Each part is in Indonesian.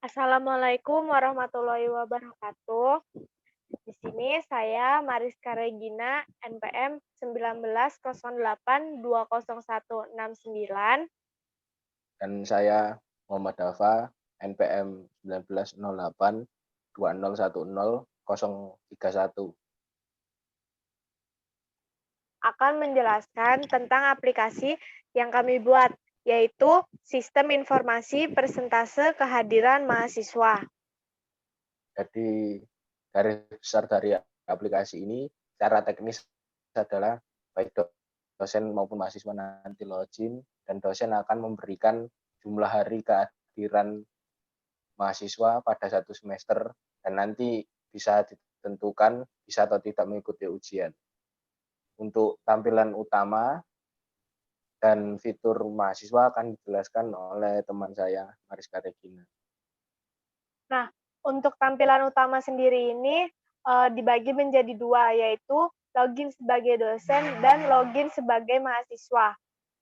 Assalamualaikum warahmatullahi wabarakatuh. Di sini saya Mariska Regina, NPM 19082019. Dan saya Muhammad Dafa, NPM 1908-2010031 Akan menjelaskan tentang aplikasi yang kami buat, yaitu Sistem Informasi Persentase Kehadiran Mahasiswa. Jadi garis besar dari aplikasi ini secara teknis adalah baik dosen maupun mahasiswa nanti login dan dosen akan memberikan jumlah hari kehadiran mahasiswa pada satu semester dan nanti bisa ditentukan bisa atau tidak mengikuti ujian. Untuk tampilan utama dan fitur mahasiswa akan dijelaskan oleh teman saya, Mariska Regina. Nah, untuk tampilan utama sendiri ini dibagi menjadi dua, yaitu login sebagai dosen dan login sebagai mahasiswa.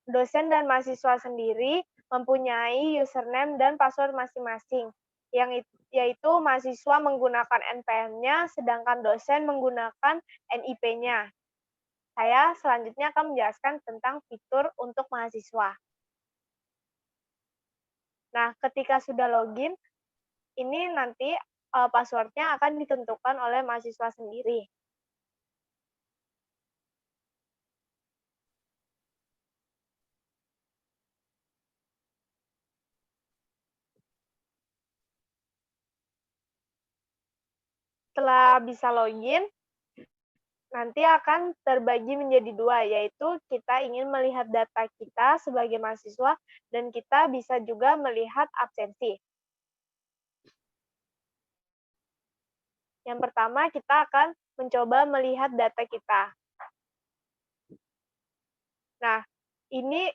Dosen dan mahasiswa sendiri mempunyai username dan password masing-masing, yaitu mahasiswa menggunakan NPM-nya, sedangkan dosen menggunakan NIP-nya. Saya selanjutnya akan menjelaskan tentang fitur untuk mahasiswa. Nah, ketika sudah login, ini nanti password-nya akan ditentukan oleh mahasiswa sendiri. Setelah bisa login, nanti akan terbagi menjadi dua, yaitu kita ingin melihat data kita sebagai mahasiswa dan kita bisa juga melihat absensi. Yang pertama, kita akan mencoba melihat data kita. Nah, ini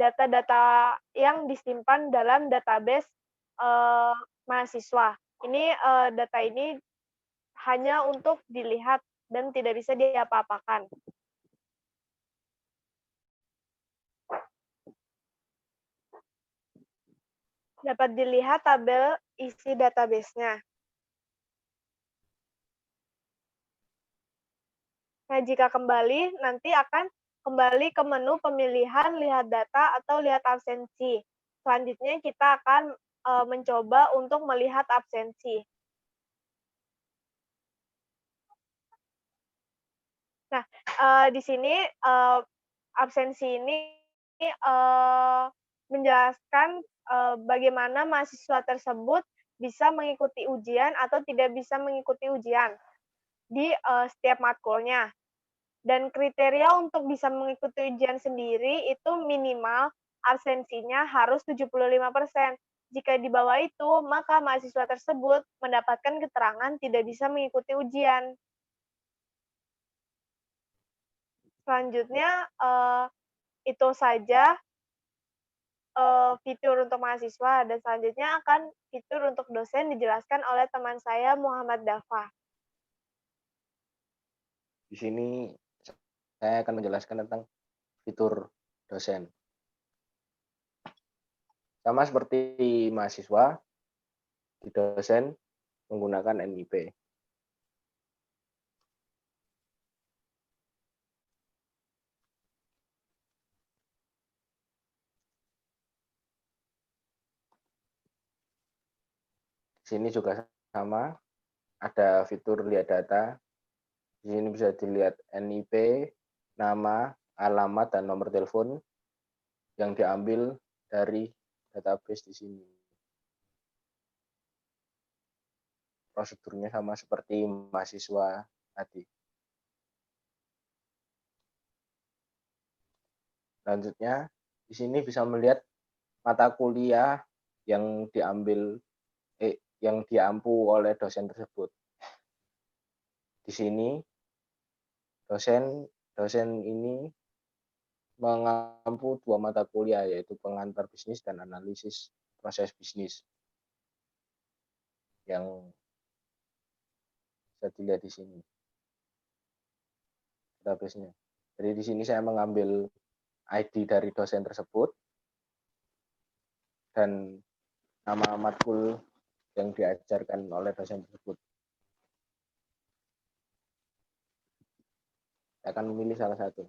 data-data yang disimpan dalam database mahasiswa. Ini data ini hanya untuk dilihat dan tidak bisa diapa-apakan. Dapat dilihat tabel isi database-nya. Nah, jika kembali, nanti akan kembali ke menu pemilihan lihat data atau lihat absensi. Selanjutnya kita akan mencoba untuk melihat absensi. Nah, di sini absensi ini menjelaskan bagaimana mahasiswa tersebut bisa mengikuti ujian atau tidak bisa mengikuti ujian di setiap matkulnya. Dan kriteria untuk bisa mengikuti ujian sendiri itu minimal absensinya harus 75%. Jika di bawah itu, maka mahasiswa tersebut mendapatkan keterangan tidak bisa mengikuti ujian. Selanjutnya, itu saja fitur untuk mahasiswa, dan selanjutnya akan fitur untuk dosen dijelaskan oleh teman saya, Muhammad Dafa. Di sini saya akan menjelaskan tentang fitur dosen. Sama seperti mahasiswa, di dosen menggunakan NIP. Di sini juga sama, ada fitur lihat data. Di sini bisa dilihat NIP, nama, alamat, dan nomor telepon yang diambil dari database di sini. Prosedurnya sama seperti mahasiswa tadi. Selanjutnya, di sini bisa melihat mata kuliah yang diampu oleh dosen tersebut. Di sini dosen ini mengampu dua mata kuliah, yaitu pengantar bisnis dan analisis proses bisnis, yang bisa dilihat di sini database-nya. Jadi di sini saya mengambil ID dari dosen tersebut dan nama matkul yang diajarkan oleh dosen tersebut. Saya akan memilih salah satu.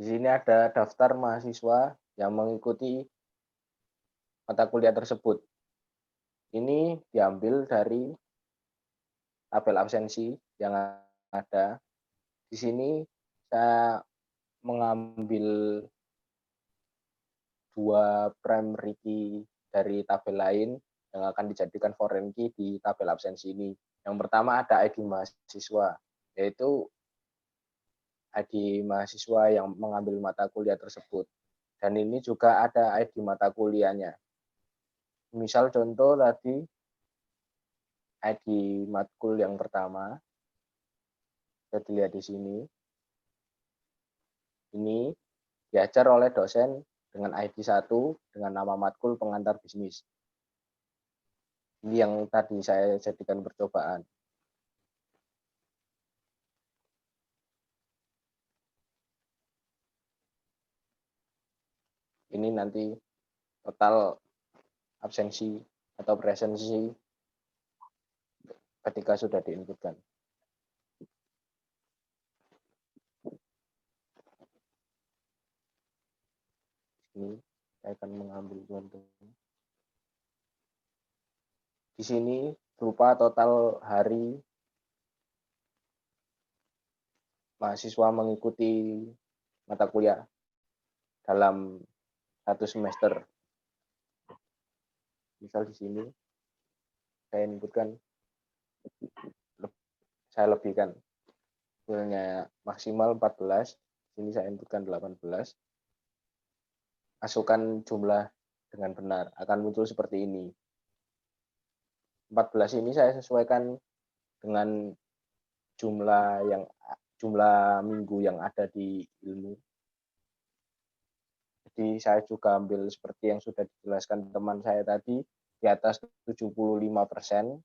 Di sini ada daftar mahasiswa yang mengikuti mata kuliah tersebut. Ini diambil dari tabel absensi yang ada. Di sini saya mengambil 2 primary key dari tabel lain yang akan dijadikan foreign key di tabel absensi ini. Yang pertama ada ID mahasiswa, yaitu ID mahasiswa yang mengambil mata kuliah tersebut. Dan ini juga ada ID mata kuliahnya. Misal contoh tadi ID matkul yang pertama, bisa dilihat di sini. Ini diajar oleh dosen dengan ID 1 dengan nama matkul pengantar bisnis. Ini yang tadi saya jadikan percobaan. Ini nanti total absensi atau presensi ketika sudah diinputkan. Ini saya akan mengambil contoh. Di sini berupa total hari mahasiswa mengikuti mata kuliah dalam 1 semester. Misal di sini saya inputkan, saya lebihkan. Hasilnya maksimal 14, sini saya inputkan 18. Masukkan jumlah dengan benar, akan muncul seperti ini. 14 ini saya sesuaikan dengan jumlah minggu yang ada di ilmu. Jadi saya juga ambil seperti yang sudah dijelaskan teman saya tadi, di atas 75%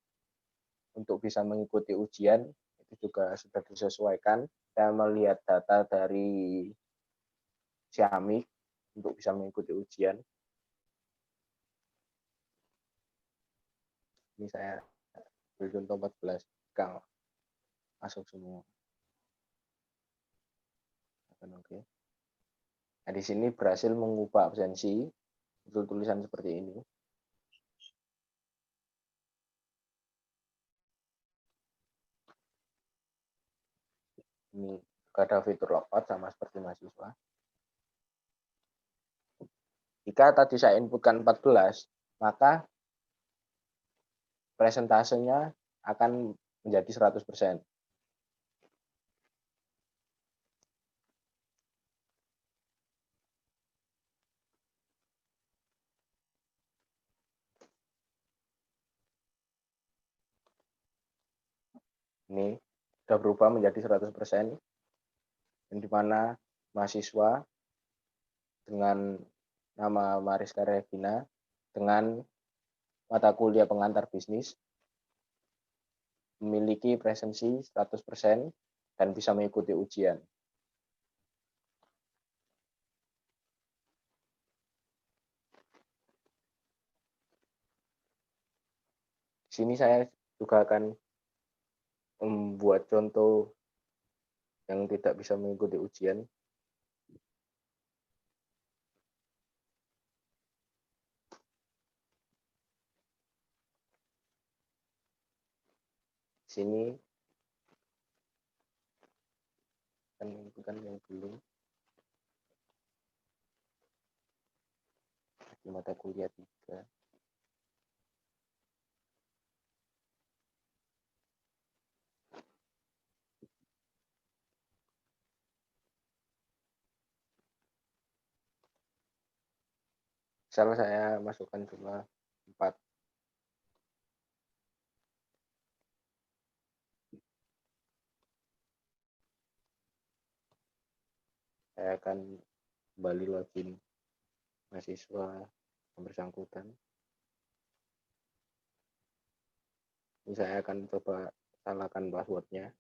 untuk bisa mengikuti ujian, itu juga sudah disesuaikan. Saya melihat data dari Siamik untuk bisa mengikuti ujian. Ini saya ambil contoh 14, Kang, masuk semua. Oke. Nah, di sini berhasil mengubah absensi, betul tulisan seperti ini. Ini ada fitur logout sama seperti mahasiswa. Jika tadi saya inputkan 14, maka presentasenya akan menjadi 100%. Ini sudah berubah menjadi 100%, yang dimana mahasiswa dengan nama Mariska Regina dengan mata kuliah pengantar bisnis memiliki presensi 100% dan bisa mengikuti ujian. Di sini saya juga akan membuat contoh yang tidak bisa mengikuti ujian. Di sini akan menentukan yang belum di mata kuliah 3. Misal saya masukkan jumlah 4. Saya akan kembali login mahasiswa yang bersangkutan. Ini saya akan coba salahkan passwordnya.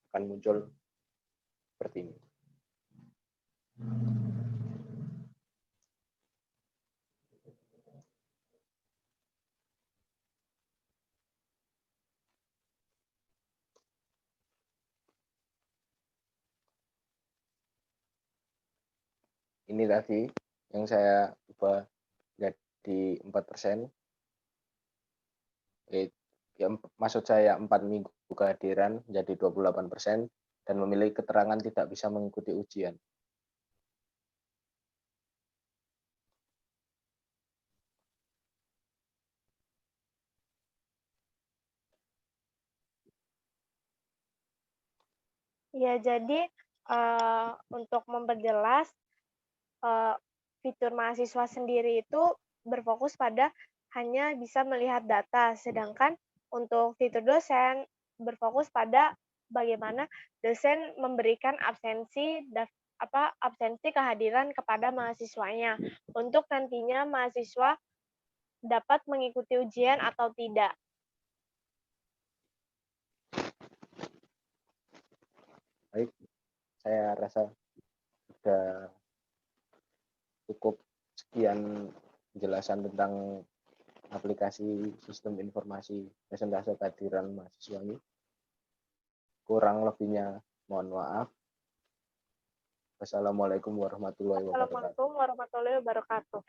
Akan muncul seperti ini. ini tadi yang saya ubah jadi 4%. Ya, maksud saya 4 minggu kehadiran menjadi 28% dan memiliki keterangan tidak bisa mengikuti ujian. Ya, jadi untuk memperjelas fitur mahasiswa sendiri itu berfokus pada hanya bisa melihat data, sedangkan untuk fitur dosen berfokus pada bagaimana dosen memberikan absensi kehadiran kepada mahasiswanya untuk nantinya mahasiswa dapat mengikuti ujian atau tidak. Baik, saya rasa sudah cukup sekian penjelasan tentang aplikasi sistem informasi presentase kehadiran mahasiswa ini. Kurang lebihnya mohon maaf. Wassalamualaikum warahmatullahi wabarakatuh. Assalamualaikum warahmatullahi wabarakatuh.